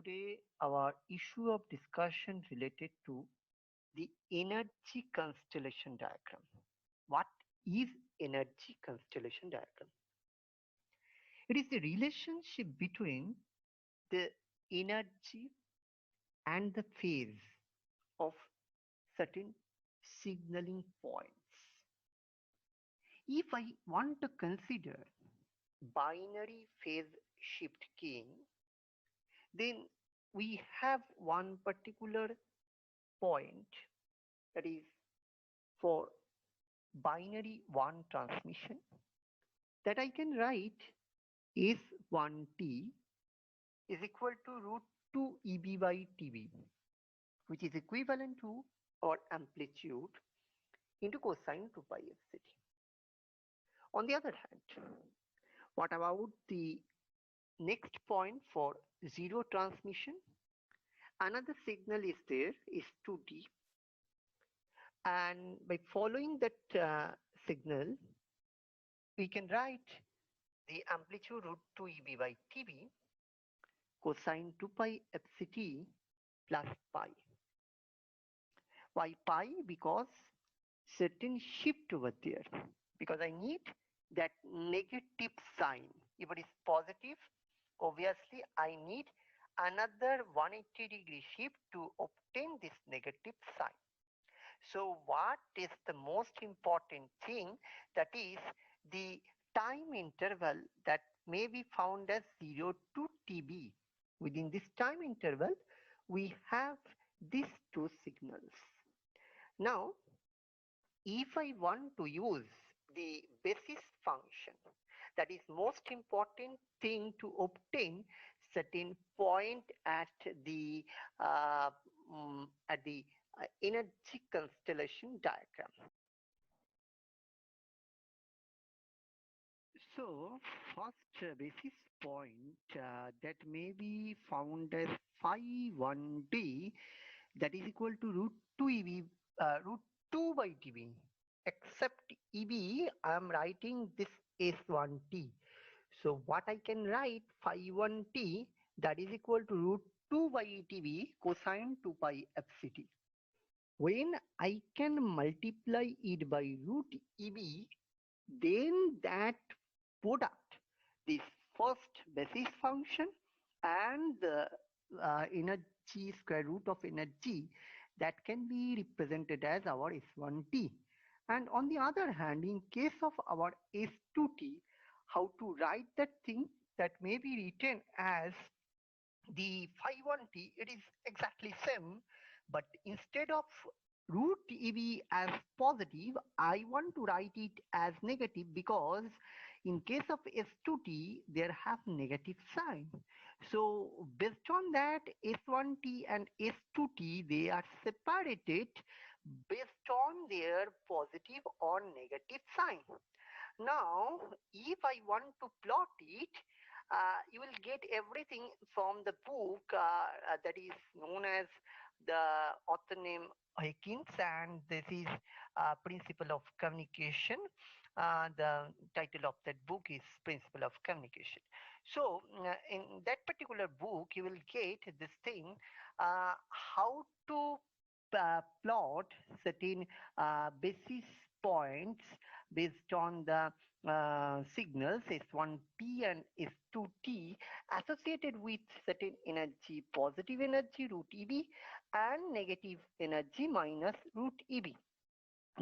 Today, our issue of discussion related to the energy constellation diagram. What is energy constellation diagram? It is the relationship between the energy and the phase of certain signaling points. If I want to consider binary phase shift keying, then we have one particular point that is for binary 1 transmission that I can write S1t is equal to root 2 EB by TB, which is equivalent to our amplitude into cosine 2 pi fct. On the other hand, what about the next point for zero transmission? Another signal is there, is 2D, and by following that signal, we can write the amplitude root 2 EB by TB cosine 2 pi fct plus pi. Why pi? Because certain shift over there, because I need that negative sign. If it is positive, obviously I need another 180-degree shift to obtain this negative sign. So what is the most important thing? That is the time interval that may be found as 0 to TB. Within this time interval, we have these two signals. Now, if I want to use the basis function, that is most important thing to obtain certain point at the energy constellation diagram. So first basis point that may be found as phi 1d, that is equal to root 2 EB, root 2 by TB. Except EB, I am writing this S1t. So what I can write phi 1t, that is equal to root 2 by TB cosine 2 pi fct. When I can multiply it by root EB, then that product, this first basis function and the energy square root of energy, that can be represented as our S1t. And on the other hand, in case of our S2t, how to write that thing? That may be written as the phi 1t, it is exactly same, but instead of root EB as positive, I want to write it as negative, because in case of S2t, there have negative sign. So based on that, S1t and S2t, they are separated based on their positive or negative sign. Now, if I want to plot it, you will get everything from the book that is known as the author name Hawkins, and this is Principle of Communication. The title of that book is Principle of Communication. So in that particular book, you will get this thing, how to plot certain basis points based on the signals S1t and S2t associated with certain energy, positive energy root EB and negative energy minus root EB.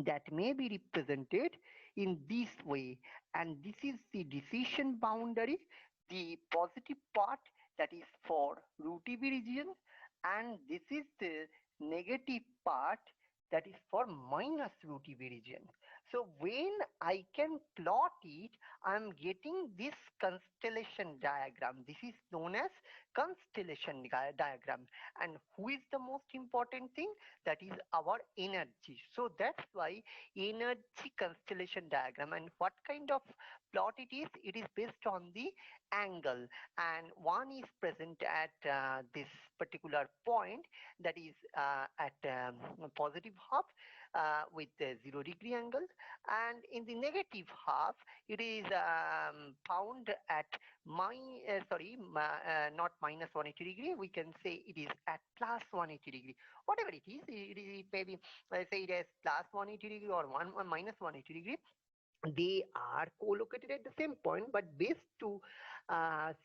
That may be represented in this way, and this is the decision boundary, the positive part, that is for root EB region, and this is the negative part, that is for minus root EB region. So when I can plot it, I am getting this constellation diagram. This is known as constellation diagram. And who is the most important thing? That is our energy. So that's why energy constellation diagram. And what kind of plot it is? It is based on the angle, and one is present at this particular point, that is at positive half, with a 0 degree angle, and in the negative half it is found at not minus 180 degree. We can say it is at plus 180 degree. Whatever it is, it may be, say it as plus 180 degree or minus 180 degree. They are co-located at the same point, but best to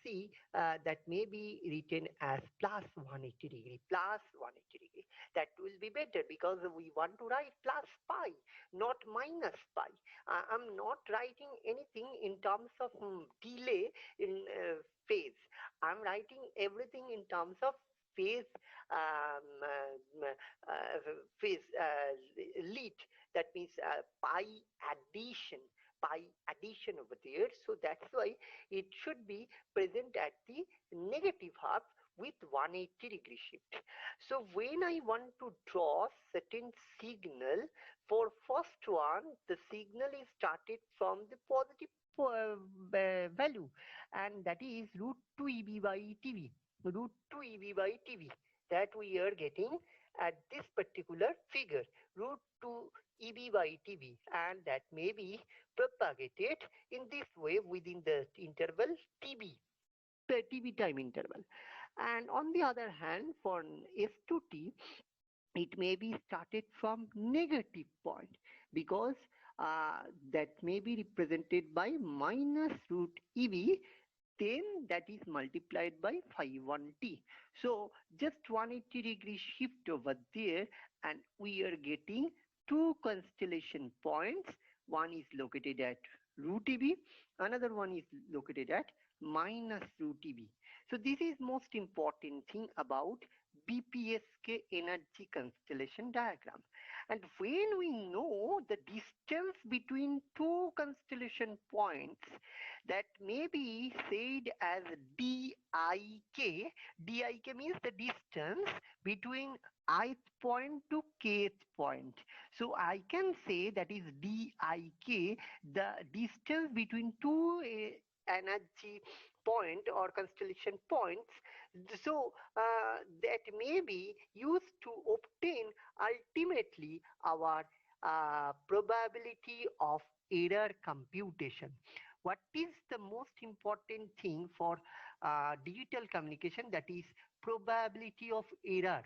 see that may be written as plus 180 degree, plus 180 degree. That will be better because we want to write plus pi, not minus pi. I'm not writing anything in terms of delay in phase. I'm writing everything in terms of phase, um, phase lead. That means pi addition, over there. So that's why it should be present at the negative half with 180 degree shift. So when I want to draw certain signal, for first one the signal is started from the positive value, and that is root 2 EB by TV, root 2 EB by TV, that we are getting at this particular figure, root 2 EB by TV, and that may be propagated in this way within the interval TB, the TB time interval. And on the other hand, for S2T, it may be started from negative point, because uh, that may be represented by minus root EB, then that is multiplied by phi 1t. So just 180 degree shift over there, and we are getting two constellation points. One is located at root EB, another one is located at minus root EB. So this is most important thing about BPSK energy constellation diagram. And when we know the distance between two constellation points, that may be said as DIK. DIK means the distance between ith point to kth point. So I can say that is DIK, the distance between two energy point or constellation points. So that may be used to obtain ultimately our probability of error computation. What is the most important thing for digital communication? That is probability of error,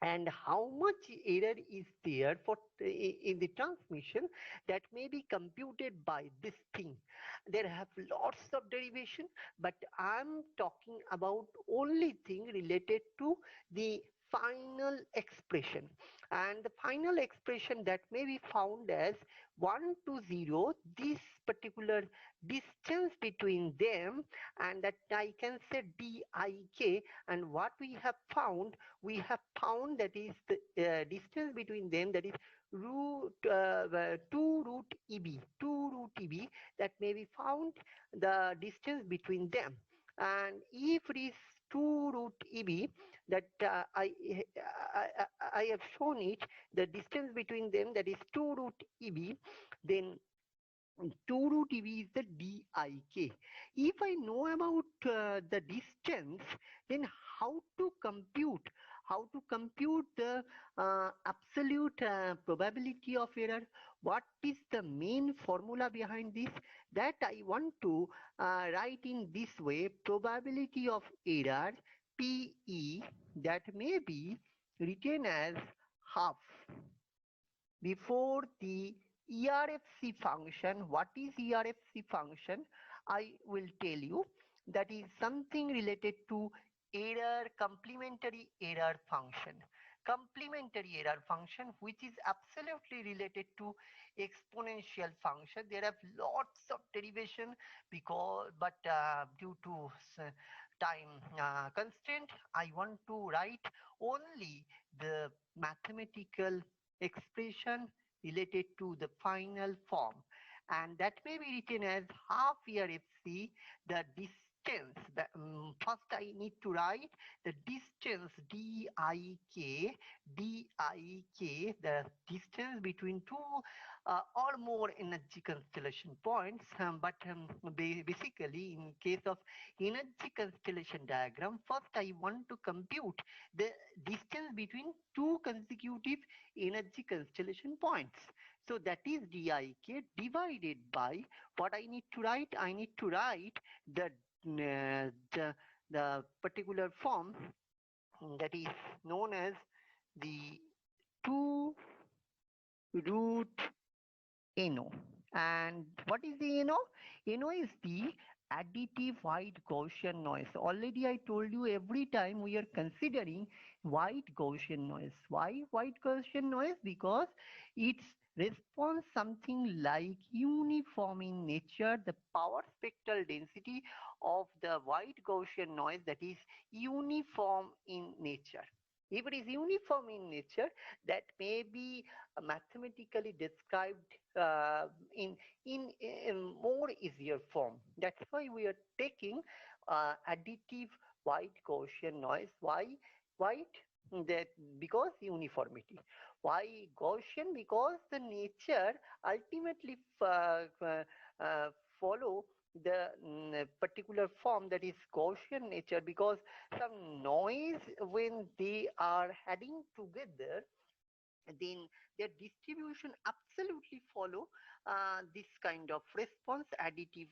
and how much error is there for in the transmission, that may be computed by this thing. There have lots of derivation, but I'm talking about only thing related to the final expression, and the final expression that may be found as 1 to 0, this particular distance between them, and that I can say DIK. And what we have found, that is the distance between them, that is root 2 root EB, 2 root EB, that may be found the distance between them. And if it is 2 root EB, that I have shown it, the distance between them, that is 2 root EB, then 2 root EB is the DIK. If I know about the distance, then how to compute? How to compute the absolute probability of error? What is the main formula behind this? That I want to write in this way: probability of error PE, that may be written as half before the ERFC function. What is ERFC function? I will tell you. That is something related to error, complementary error function. Complementary error function, which is absolutely related to exponential function. There are lots of derivation, because but due to time constraint, I want to write only the mathematical expression related to the final form, and that may be written as half ERFC, the distance distance. First I need to write the distance dik, the distance between two or more energy constellation points. Basically, in case of energy constellation diagram, first I want to compute the distance between two consecutive energy constellation points. So that is dik divided by what I need to write. I need to write the particular form that is known as the 2 root NO. And what is the NO? NO is the additive white Gaussian noise. Already I told you, every time we are considering white Gaussian noise. Why white Gaussian noise? Because its response something like uniform in nature. The power spectral density of the white Gaussian noise, that is uniform in nature. If it is uniform in nature, that may be mathematically described uh, in, in more easier form. That's why we are taking additive white Gaussian noise. Why white? That because uniformity. Why Gaussian? Because the nature ultimately uh, follow the particular form, that is Gaussian nature, because some noise, when they are heading together, then their distribution absolutely follow this kind of response, additive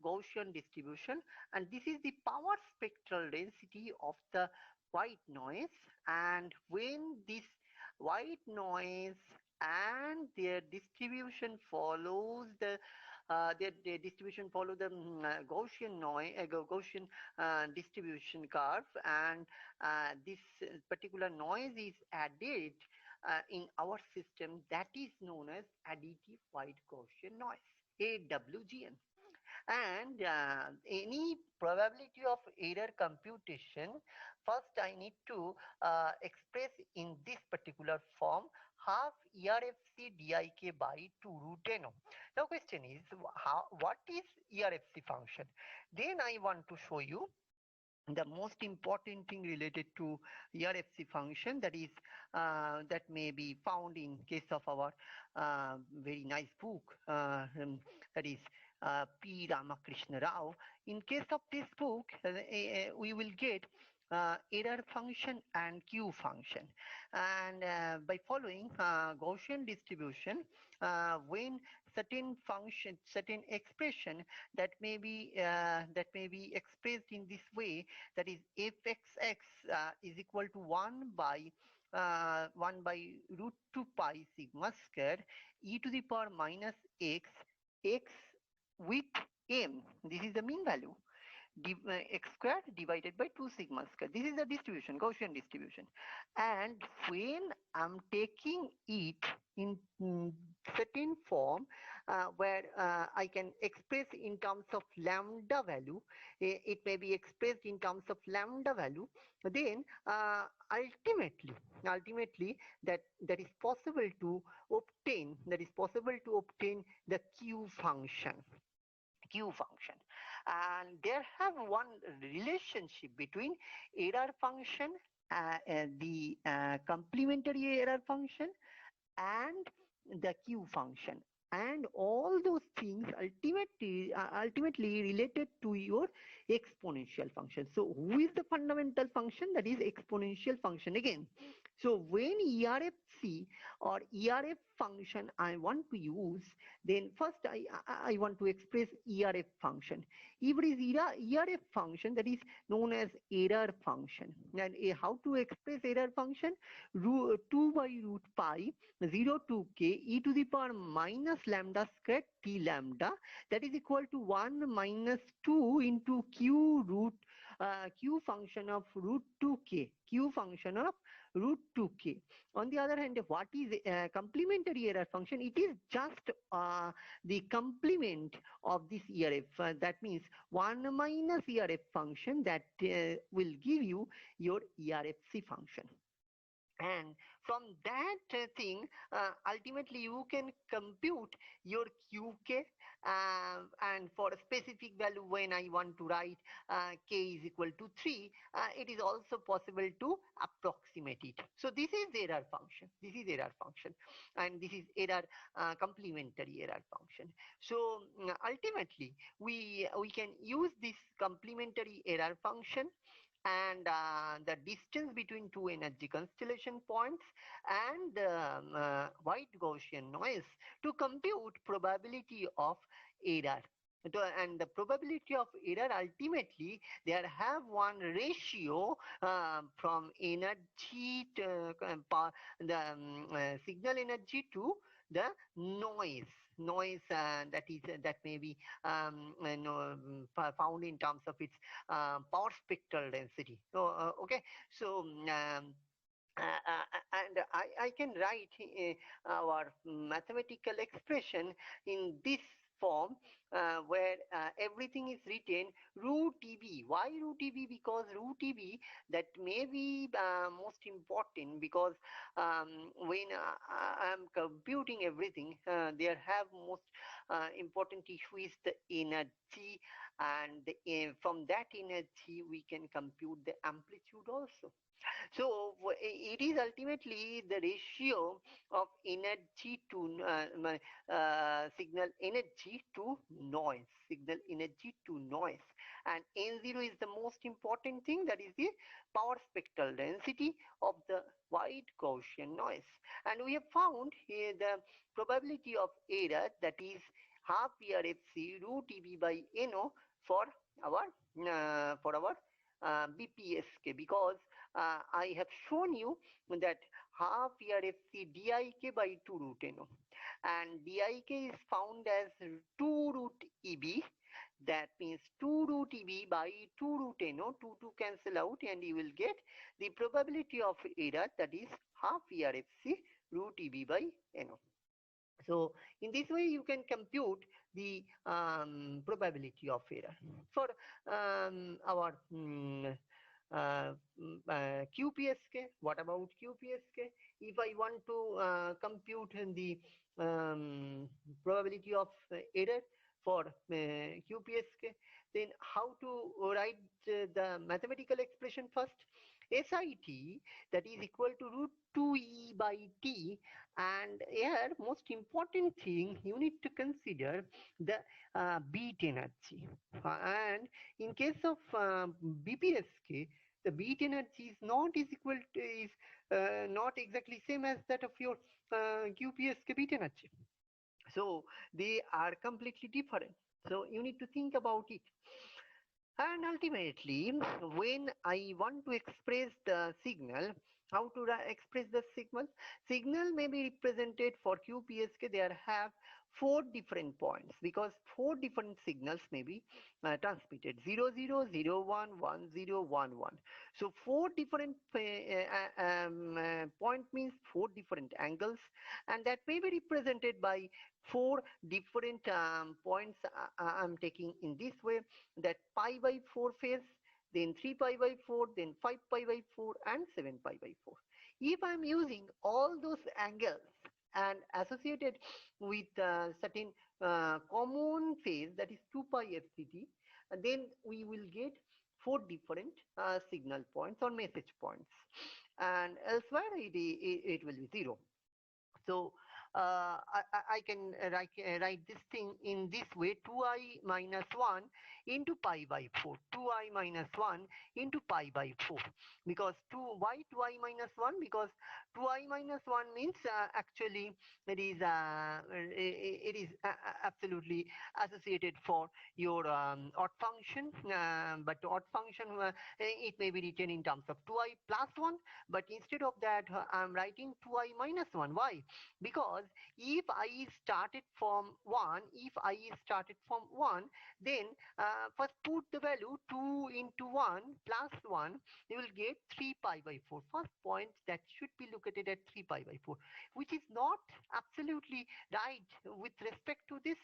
Gaussian distribution. And this is the power spectral density of the white noise. And when this white noise and their distribution follows their distribution follow the Gaussian noise, Gaussian distribution curve, and this particular noise is added in our system, that is known as additive white Gaussian noise, AWGN. And any probability of error computation, first I need to express in this particular form, half ERFC dik by 2 root NO. Now question is, what is ERFC function? Then I want to show you the most important thing related to ERFC function, that is that may be found in case of our very nice book, that is P. Ramakrishna Rao. In case of this book, we will get error function and Q function. And by following Gaussian distribution, when certain function, certain expression that may be expressed in this way, that is fxx is equal to 1 by root 2 pi sigma square e to the power minus x with m. This is the mean value, x squared divided by 2 sigma square. This is the distribution, Gaussian distribution. And when I'm taking it in certain form, where I can express in terms of lambda value, it may be expressed in terms of lambda value, then ultimately that is possible to obtain, the Q function. And there have one relationship between error function, the complementary error function, and the Q function, and all those things ultimately related to your exponential function. So who is the fundamental function? That is exponential function again. So when ERFC or ERF function I want to use, then first I want to express ERF function. If it is ERF function, that is known as error function. And how to express error function? 2 by root pi 0 to k e to the power minus lambda squared t lambda, that is equal to 1 minus 2 into q function of root 2k, q function of root 2k. On the other hand, what is complementary error function? It is just the complement of this ERF. That means 1 minus ERF function, that will give you your ERFC function. And from that thing, ultimately you can compute your qk, and for a specific value when I want to write k is equal to 3, it is also possible to approximate it. So this is error function, and this is error complementary error function. So ultimately we can use this complementary error function and the distance between two energy constellation points and white Gaussian noise to compute probability of error. And the probability of error, ultimately there have one ratio from energy to the signal energy to the noise that is that may be found in terms of its power spectral density. So okay, so and I can write our mathematical expression in this form, where everything is written root EB. Why root EB? Because root EB, that may be most important, because when I am computing everything, there have most important issue is the energy, and from that energy we can compute the amplitude also. So it is ultimately the ratio of energy to signal energy to noise, and n0 is the most important thing, that is the power spectral density of the white Gaussian noise. And we have found here the probability of error, that is half ERFC root EB by NO for our BPSK, because I have shown you that half ERFC DIK by 2 root NO, and DIK is found as 2 root EB. That means 2 root EB by 2 root NO, 2 cancel out, and you will get the probability of error, that is half ERFC root EB by NO. So in this way you can compute the probability of error for our QPSK. What about QPSK? If I want to compute the probability of error for QPSK, then how to write the mathematical expression first? SIT, that is equal to root 2e by t, and here most important thing you need to consider the beat energy. And in case of BPSK, the beat energy is not is equal to is not exactly same as that of your QPSK beat energy. So they are completely different. So you need to think about it. And ultimately, when I want to express the signal, how to express the signal? Signal may be represented for QPSK. There have 4 different points, because 4 different signals may be transmitted: 00, 01, 10, 11. So 4 different point means 4 different angles, and that may be represented by 4 different points. I'm taking in this way, that pi by 4 phase, then 3 pi by 4, then 5 pi by 4, and 7 pi by 4. If I'm using all those angles and associated with certain common phase, that is 2 pi fct, then we will get 4 different signal points or message points, and elsewhere it will be 0. So I can write this thing in this way: 2i minus 1 into pi by 4, 2i minus 1 into pi by 4. Because why 2i minus 1? Because 2i minus 1 means actually it is absolutely associated for your odd function, but odd function, it may be written in terms of 2i plus 1, but instead of that I'm writing 2i minus 1. Why? Because because if I started from 1, then first put the value 2 into 1 plus 1, you will get 3 pi by 4. First point that should be located at 3 pi by 4, which is not absolutely right with respect to this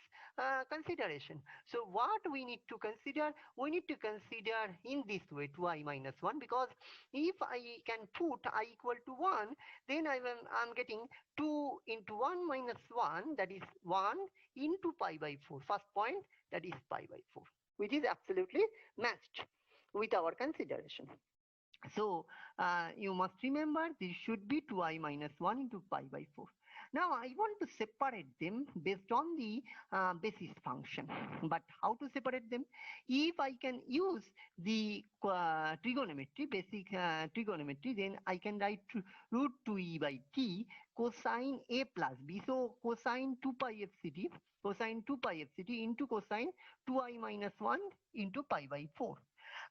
consideration. So what we need to consider? We need to consider in this way 2i minus 1, because if I can put I equal to 1, then I'm getting 2 into 1 minus 1, that is 1 into pi by 4. First point, that is pi by 4, which is absolutely matched with our consideration. So you must remember this should be 2i minus 1 into pi by 4. Now I want to separate them based on the basis function. But how to separate them? If I can use the trigonometry, basic trigonometry, then I can write root 2e by t cosine a plus b. So cosine 2 pi fct into cosine 2i minus 1 into pi by 4.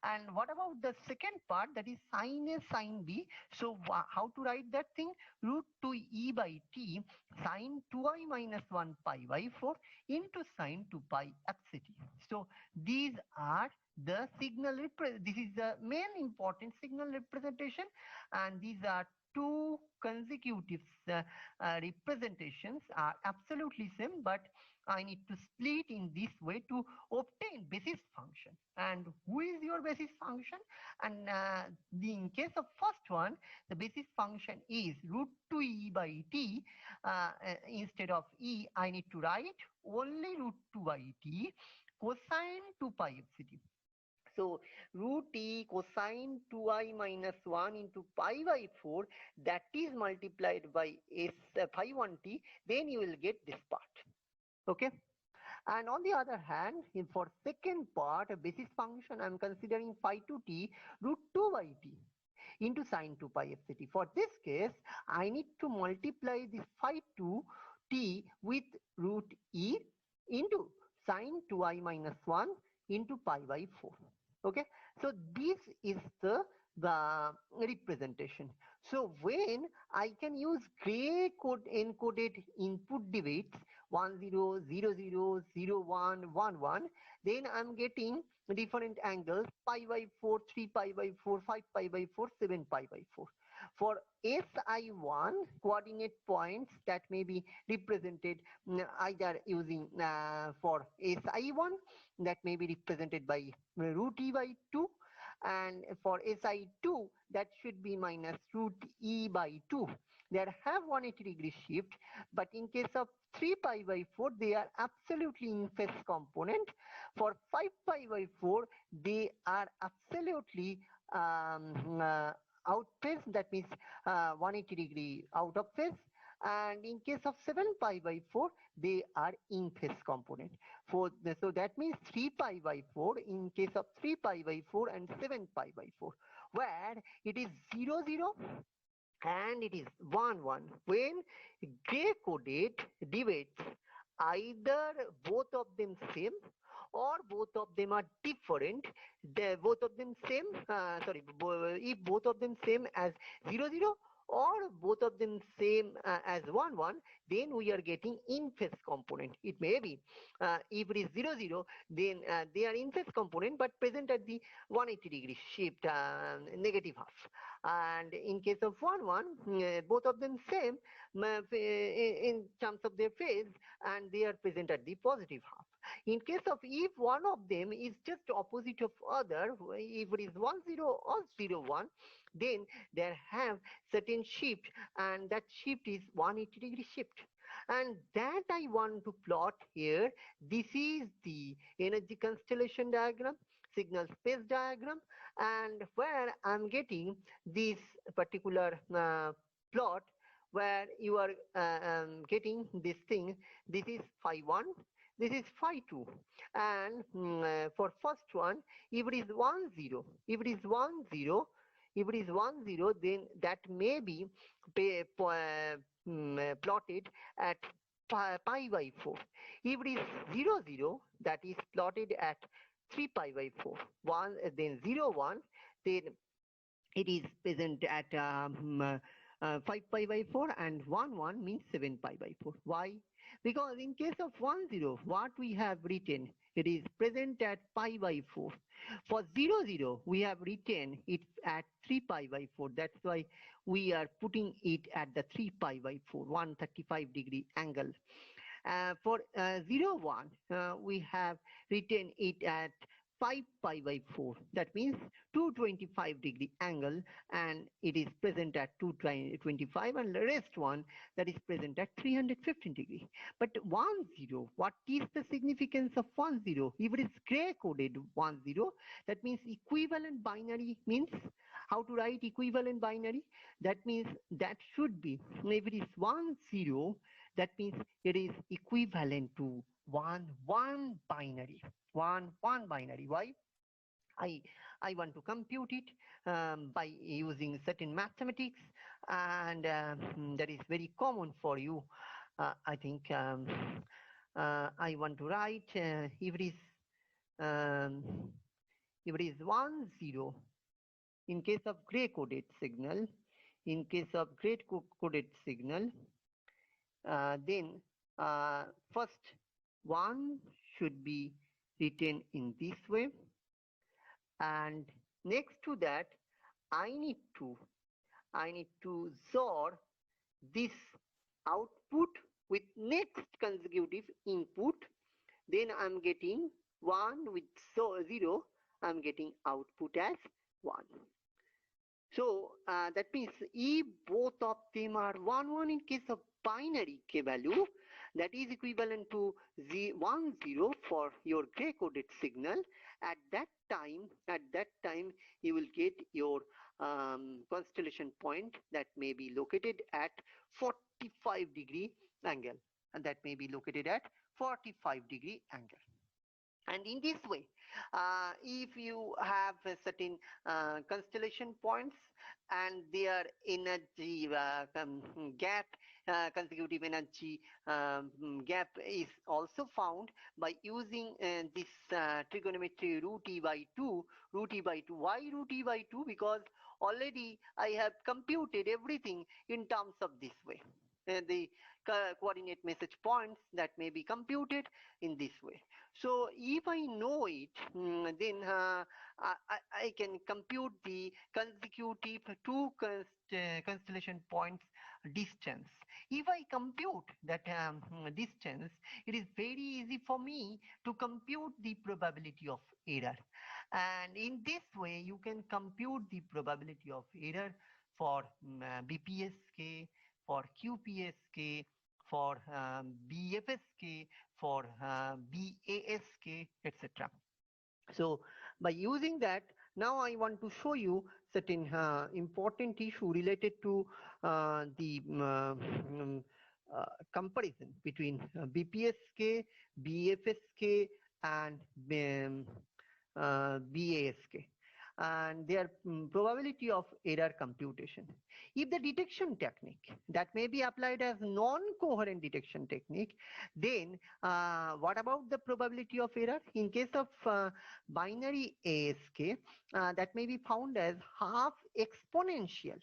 And what about the second part, that is sine A sine B? So how to write that thing? Root 2 e by t sine 2i minus 1 pi by 4 into sine 2 pi fct. So these are the signal, this is the main important signal representation, and these are two consecutive representations are absolutely same, but I need to split in this way to obtain basis function. And who is your basis function? And in case of first one, the basis function is root 2e by t. Instead of e, I need to write only root 2 by t cosine 2 pi fct. So root t cosine 2i minus 1 into pi by 4, that is multiplied by s phi 1t, then you will get this part. Okay. And on the other hand, for second part, a basis function, I'm considering phi 2t root 2 by t into sine 2 pi fct. For this case, I need to multiply this phi 2t with root e into sine 2i minus 1 into pi by 4. Okay, so this is the representation. So when I can use gray code encoded input debates 1 0 0 0 0 1 1 1, then I'm getting different angles pi by 4, 3 pi by 4, 5 pi by 4, 7 pi by 4. For SI1 coordinate points, that may be represented either using for SI1, that may be represented by root e by 2, and for SI2 that should be minus root e by 2. They have 180-degree shift, but in case of 3 pi by 4 they are absolutely in phase component. For 5 pi by 4 they are absolutely out phase, that means 180-degree out of phase. And in case of 7 pi by 4 they are in phase component. So that means 3 pi by 4 in case of 3 pi by 4 and 7 pi by 4, where it is 0 0 and it is 1 1. When gray coded debates, either both of them same or both of them are different, both of them same, if both of them same as 0 0 or both of them same as 1 1, then we are getting in phase component. It may be if it is 0 0, then they are in phase component but present at the 180-degree shift, negative half. And in case of 1 1, both of them same in terms of their phase, and they are present at the positive half. In case of if one of them is just opposite of other, if it is 1 0 or 0 1, then there have certain shift, and that shift is 180-degree shift. And that I want to plot here. This is the energy constellation diagram, signal space diagram, and where I'm getting this particular plot where you are getting this thing. This is phi 1, this is phi 2, and for first one, if it is 1 0, if it is 1 0, if it is 1 0, then that may be plotted at pi by 4. If it is 0 0, that is plotted at 3 pi by 4. 1, then 0 1, then it is present at 5 pi by 4, and 1 1 means 7 pi by 4. Why? Because in case of 1 0, what we have written, it is present at pi by 4. For 0 0, we have written it at 3 pi by 4. That's why we are putting it at the 3 pi by 4, 135-degree angle. For 0 1, we have written it at 5 pi by 4. That means 225-degree angle, and it is present at 225, and the rest one that is present at 315 degree. But 1 0, what is the significance of 1 0? If it is gray coded 1 0, that means equivalent binary means how to write equivalent binary. That means that should be, if it is 1 0, that means it is equivalent to 1 1 binary. 1 1 binary. Why? I, I want to compute it by using certain mathematics, and that is very common for you. I think I want to write um, if it is 1 0 in case of gray coded signal, in case of gray coded signal, then uh, first 1 should be written in this way, and next to that I need to XOR this output with next consecutive input. Then I'm getting 1 with 0, I'm getting output as 1. So that means if both of them are 1 1 in case of binary k value, that is equivalent to 1 0 for your gray coded signal. At that time you will get your constellation point that may be located at 45-degree angle, and that may be located at 45-degree angle. And in this way, if you have a certain constellation points and their energy gap, consecutive energy gap is also found by using this trigonometry root e by 2. Root e by 2. Why root e by 2? Because already I have computed everything in terms of this way. The coordinate message points that may be computed in this way. So if I know it, then I can compute the consecutive two constellation points distance. If I compute that distance, it is very easy for me to compute the probability of error. And in this way, you can compute the probability of error for BPSK, for QPSK, for BFSK, for BASK, etc. So by using that, now I want to show you certain important issue related to the comparison between BPSK, BFSK, and BASK, and their probability of error computation. If the detection technique that may be applied as non-coherent detection technique, then what about the probability of error? In case of binary ASK, that may be found as half exponential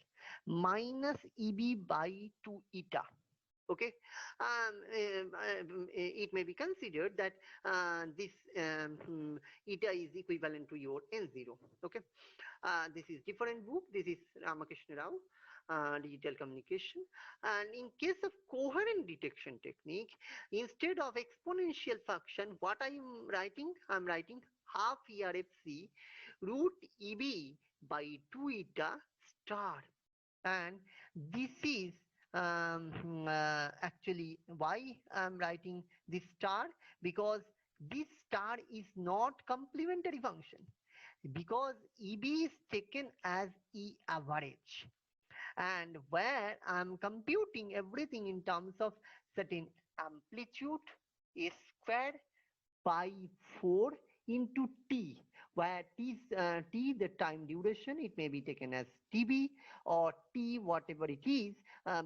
minus EB by 2 eta. Okay, it may be considered that this eta is equivalent to your N0. Okay, this is different book. This is Ramakrishna Rao, digital communication. And in case of coherent detection technique, instead of exponential function, what I am writing? I am writing half ERFC root EB by 2 eta star, and this is actually why I'm writing this star, because this star is not complementary function, because EB is taken as E average, and where I'm computing everything in terms of certain amplitude is square by 4 into t. where t the time duration, it may be taken as tb or t whatever it is,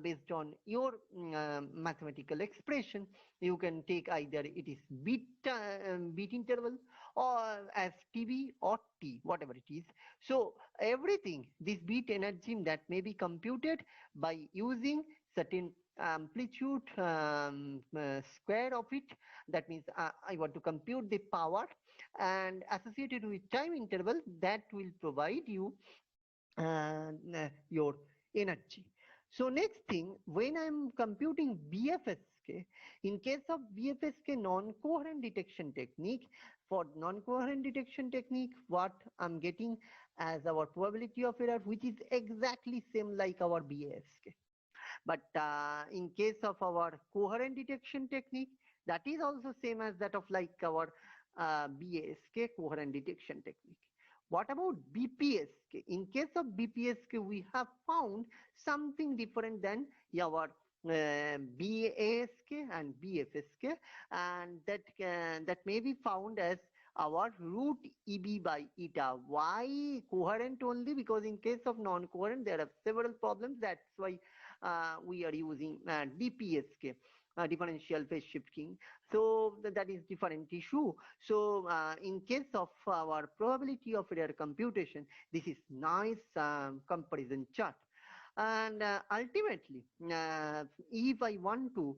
based on your mathematical expression. You can take either it is bit interval or as tb or t whatever it is. So everything, this bit energy that may be computed by using certain amplitude square of it. That means I want to compute the power and associated with time interval that will provide you your energy. So next thing, when I'm computing BFSK, in case of BFSK non-coherent detection technique, for non-coherent detection technique, what I'm getting as our probability of error, which is exactly same like our BASK. But in case of our coherent detection technique, that is also same as that of like our BASK coherent detection technique. What about BPSK? In case of BPSK, we have found something different than our BASK and BFSK, and that may be found as our root EB by eta. Why coherent only? Because in case of non-coherent, there are several problems. That's why we are using DPSK, differential phase shift keying. So that is different issue. So in case of our probability of error computation, this is nice comparison chart. And ultimately, if I want to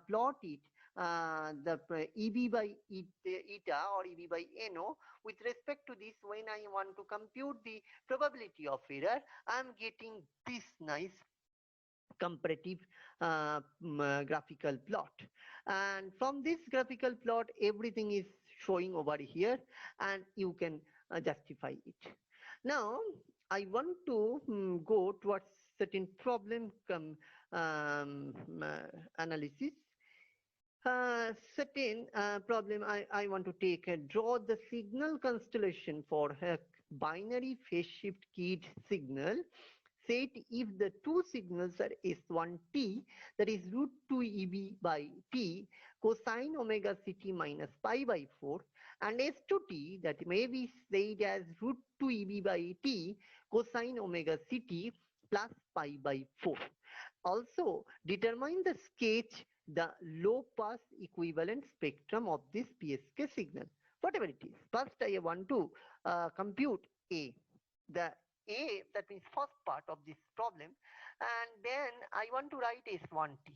plot it, the EB by eta or EB by NO with respect to this, when I want to compute the probability of error, I'm getting this nice comparative graphical plot, and from this graphical plot everything is showing over here, and you can justify it. Now I want to go towards certain problem analysis. Certain problem I want to take draw the signal constellation for a binary phase shift keyed signal. Set if the two signals are S1t, that is root 2 EB by t cosine omega ct minus pi by 4, and S2t, that may be said as root 2 EB by t cosine omega ct plus pi by 4. Also determine the sketch the low pass equivalent spectrum of this PSK signal, whatever it is. First I want to compute A. The A, that means first part of this problem, and then I want to write S1t.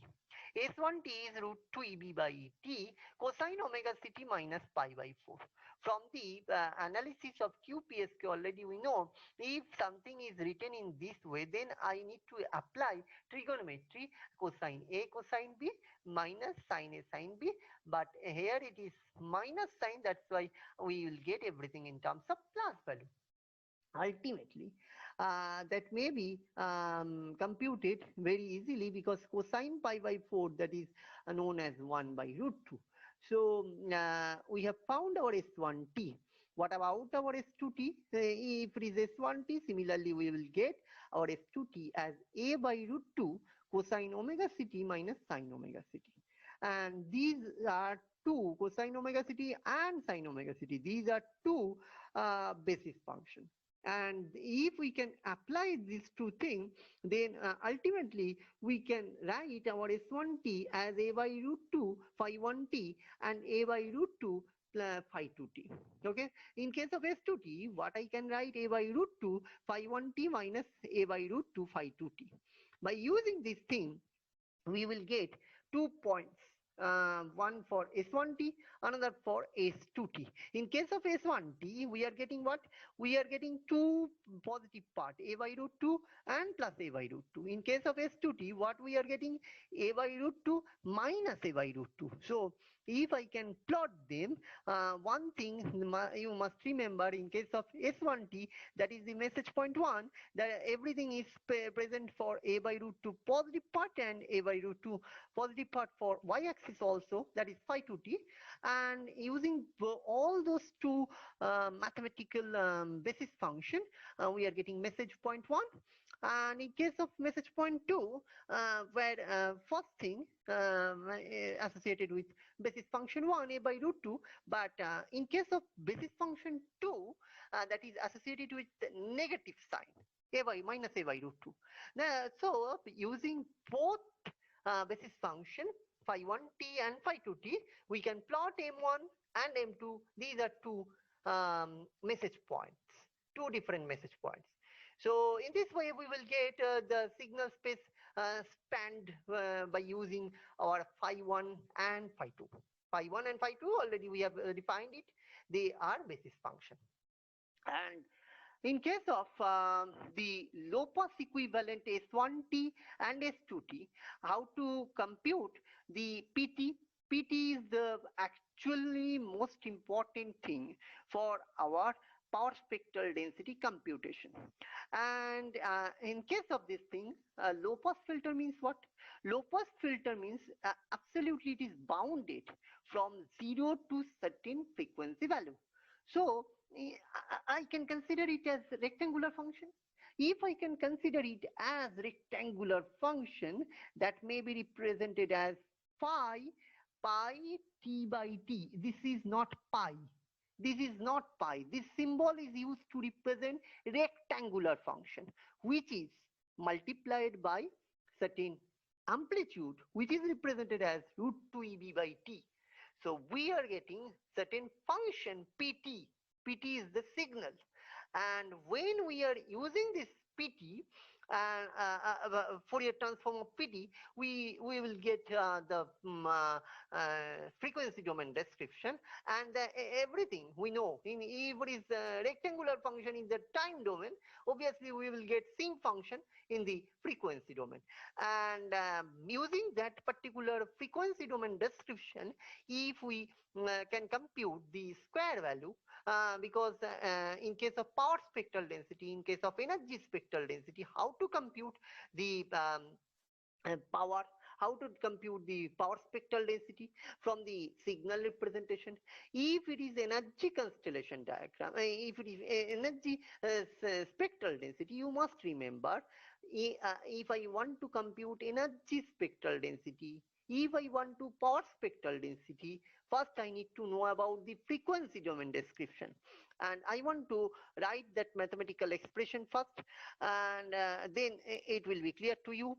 S1t is root 2 EB by t cosine omega ct minus pi by 4. From the analysis of QPSK already we know, if something is written in this way, then I need to apply trigonometry, cosine A cosine B minus sine A sine B, but here it is minus sign, that's why we will get everything in terms of plus value. Ultimately, that may be computed very easily, because cosine pi by 4, that is known as 1 by root 2. So we have found our S1t. What about our S2t? If it is S1t, similarly we will get our S2t as A by root 2 cosine omega ct minus sine omega ct. And these are two, cosine omega ct and sine omega ct. These are two basis functions. And if we can apply these two things, then ultimately we can write our S1t as A by root 2 phi 1t and A by root 2 phi 2t. Okay. In case of S2t, what I can write A by root 2 phi 1t minus A by root 2 phi 2t. By using this thing, we will get 2 points. One for S1t, another for S2t. In case of S1t, we are getting what? We are getting two positive part, A by root 2 and plus A by root 2. In case of S2t, what we are getting? A by root 2 minus A by root 2. So if I can plot them, one thing you must remember, in case of S1t, that is the message point 1, that everything is present for A by root 2 positive part and A by root 2 positive part for y-axis also, that is phi 2t, and using all those two mathematical basis function, we are getting message point 1 And in case of message point 2, where first thing associated with basis function 1 a by root 2, but in case of basis function 2, that is associated with the negative sign a by minus a by root 2. So using both basis function phi 1t and phi 2t, we can plot m1 and m2. These are two message points, two different message points. So in this way, we will get the signal space spanned by using our phi 1 and phi 2. Phi 1 and phi 2, already we have defined it. They are basis function. And in case of the low pass equivalent S1T and S2T, how to compute the PT? PT is the actually most important thing for our power spectral density computation. And in case of this thing, low pass filter means what? Low pass filter means absolutely it is bounded from 0 to certain frequency value. So I can consider it as rectangular function. If I can consider it as rectangular function, that may be represented as pi t by t. This is not pi. This is not pi. This symbol is used to represent rectangular function, which is multiplied by certain amplitude, which is represented as root 2 EB by t. So we are getting certain function pt. Pt is the signal, and when we are using this pt and Fourier transform of pt, we will get the frequency domain description, and everything we know. If it is rectangular function in the time domain, obviously we will get same function in the frequency domain. And using that particular frequency domain description, if we can compute the square value, because in case of power spectral density, in case of energy spectral density, how to compute the power, how to compute the power spectral density from the signal representation. If it is energy constellation diagram, if it is energy spectral density, you must remember, if I want to compute energy spectral density, if I want to power spectral density, first I need to know about the frequency domain description, and I want to write that mathematical expression first, and then it will be clear to you.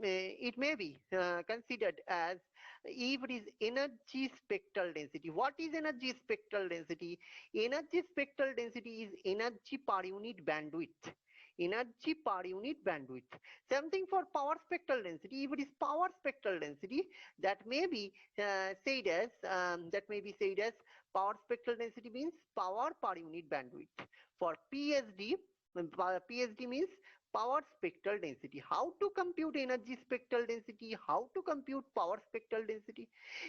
It may be considered as, if it is energy spectral density. What is energy spectral density? Energy spectral density is energy per unit bandwidth. Energy per unit bandwidth. Same thing for power spectral density. If it is power spectral density, that may be said as power spectral density means power per unit bandwidth. For PSD, PSD means power spectral density. How to compute energy spectral density? How to compute power spectral density?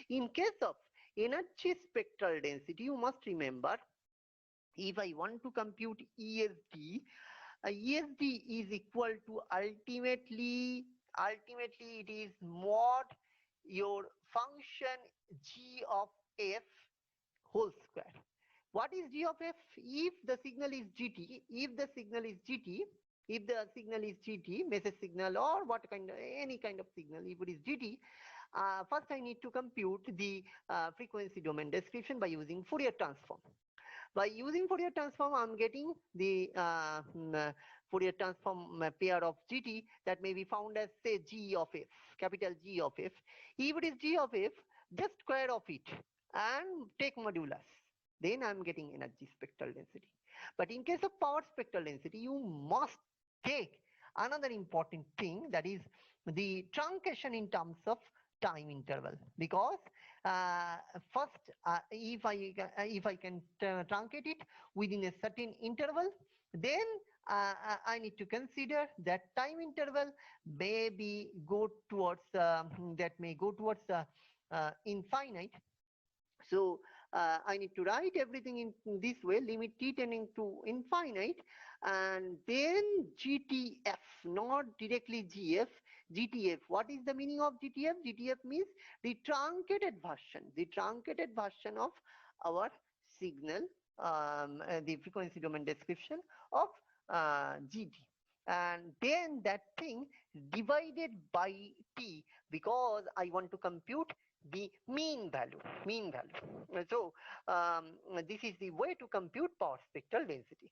In case of energy spectral density, you must remember, if I want to compute ESD, ESD is equal to ultimately it is mod your function g of f whole square. What is g of f? If the signal is gt, if the signal is gt, if the signal is gt, message signal or what kind of, any kind of signal, if it is gt, first I need to compute the frequency domain description by using Fourier transform. By using Fourier transform, I'm getting the Fourier transform pair of gt that may be found as, say, g of f, capital G of f. If it is g of f, just square of it and take modulus. Then I'm getting energy spectral density. But in case of power spectral density, you must take another important thing, that is the truncation in terms of time interval, because first if I can truncate it within a certain interval, then I need to consider that time interval may go towards infinite. So I need to write everything in this way, limit t tending to infinite, and then GTF, not directly GF, GTF. What is the meaning of GTF? GTF means the truncated version of our signal, the frequency domain description of GT. and then that thing divided by t, because I want to compute the mean value. So this is the way to compute power spectral density.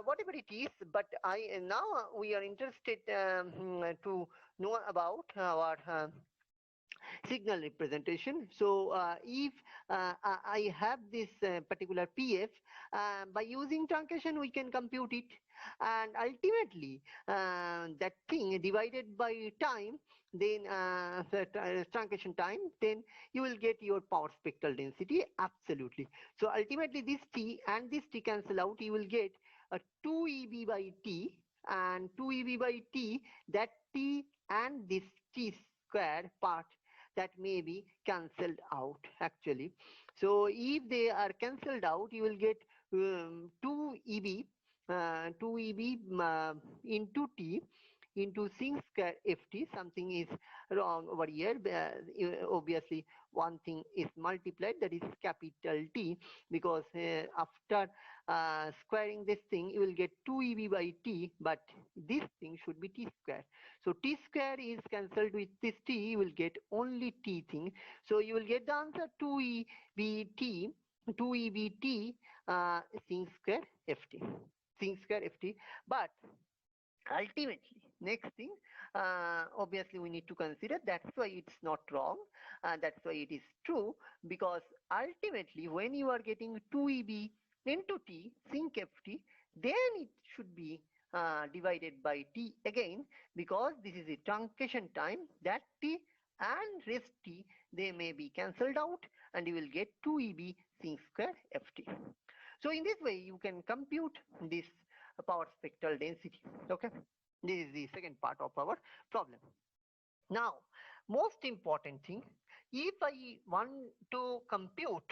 Whatever it is, but I now we are interested to know about our signal representation. So if I have this particular PF, by using truncation we can compute it, and ultimately that thing divided by time, then truncation time, then you will get your power spectral density absolutely. So ultimately this T and this T cancel out, you will get a 2 EB by T, and 2 EB by T, that T and this T square part, that may be cancelled out actually. So if they are cancelled out, you will get 2 EB, 2 EB into T into sin square ft. Something is wrong over here. Obviously one thing is multiplied, that is capital T, because after squaring this thing you will get 2 EB by T, but this thing should be T square. So T square is cancelled with this T, you will get only T thing. So you will get the answer 2EBT, 2EBT sin square ft, sin square ft. But ultimately next thing, obviously we need to consider, that's why it's not wrong, that's why it is true, because ultimately when you are getting 2EB into T sin ft, then it should be divided by T again, because this is a truncation time, that T and rest T, they may be cancelled out, and you will get 2EB sin square ft. So in this way you can compute this power spectral density. Okay, this is the second part of our problem. Now most important thing, if I want to compute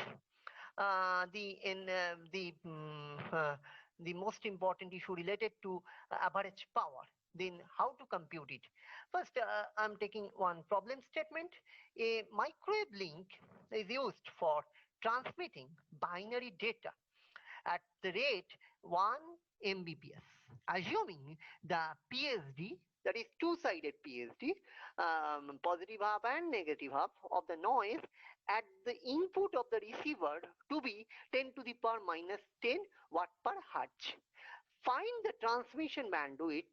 the most important issue related to average power, then how to compute it? First, I'm taking one problem statement. A microwave link is used for transmitting binary data at the rate 1 Mbps. Assuming the PSD, that is two-sided PSD, positive half and negative half of the noise at the input of the receiver to be 10 to the power minus 10 watt per hertz. Find the transmission bandwidth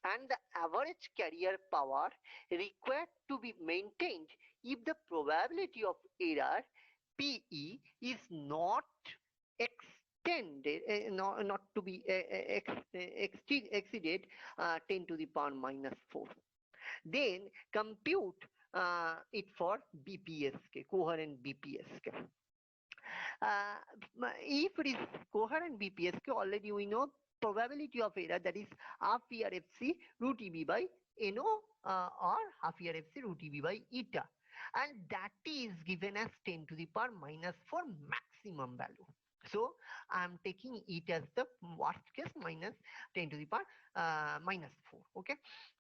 and the average carrier power required to be maintained if the probability of error PE is not extended, not to be exceeded 10 to the power minus 4. Then compute it for BPSK, coherent BPSK. If it is coherent BPSK, already we know probability of error, that is half ERFC root EB by NO, or half ERFC root EB by eta, and that is given as 10 to the power minus 4 maximum value. So I am taking it as the worst case, minus 10 to the power minus 4. Okay,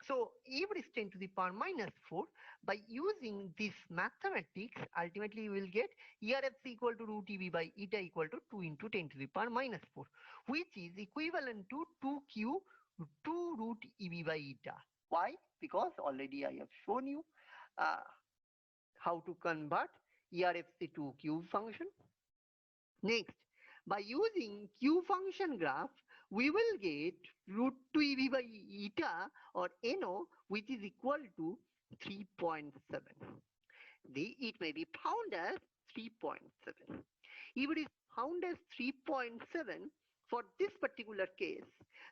so if it is 10 to the power minus 4, by using this mathematics, ultimately you will get ERFC equal to root EB by eta equal to 2 into 10 to the power minus 4, which is equivalent to 2Q 2 root EB by eta. Why? Because already I have shown you how to convert ERFC to Q function. Next, by using Q function graph, we will get root 2 EB by eta, or NO, which is equal to 3.7. It may be found as 3.7. If it is found as 3.7 for this particular case,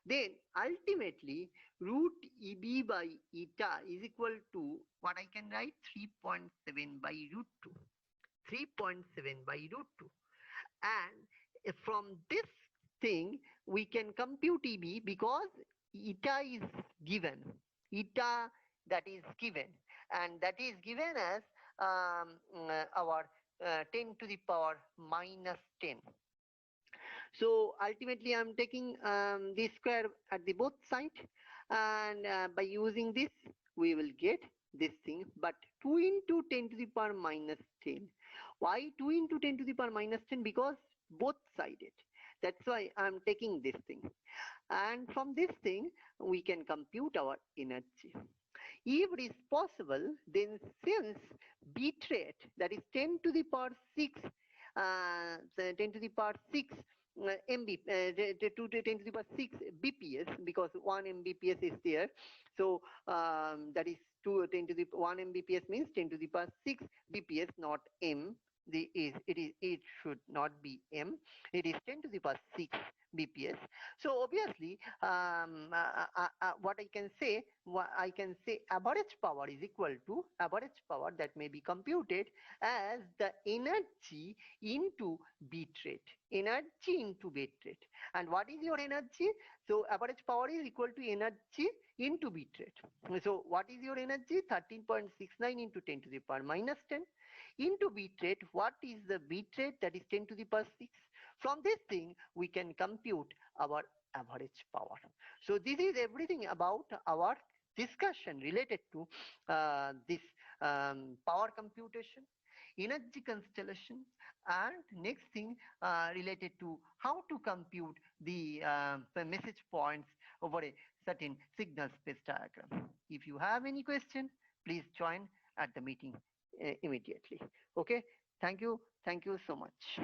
then ultimately root EB by eta is equal to what I can write, 3.7 by root 2. 3.7 by root 2. And from this thing we can compute EB, because eta is given, eta that is given, and that is given as our 10 to the power minus 10. So ultimately I'm taking this square at the both side, and by using this we will get this thing, but 2 into 10 to the power minus 10. Why 2 into 10 to the power minus 10? Because both sided, That's why I'm taking this thing. And from this thing, we can compute our energy. If it is possible, then since bit rate, that is 10 to the power 6, 10 to the power 6 MB, to 10 to the power 6 BPS, because 1 Mbps is there. So that is 10 to the 1 Mbps means 10 to the power 6 BPS, not M. It should not be M. It is 10 to the power 6 BPS. So obviously, what I can say average power is equal to average power that may be computed as the energy into bit rate. Energy into bit rate. And what is your energy? So average power is equal to energy into bit rate. So what is your energy? 13.69 into 10 to the power minus 10 into bit rate. What is the bit rate? That is 10 to the power 6. From this thing, we can compute our average power. So this is everything about our discussion related to this power computation, energy constellation, and next thing related to how to compute the message points over a certain signal space diagram. If you have any question, please join at the meeting immediately. Okay, thank you so much.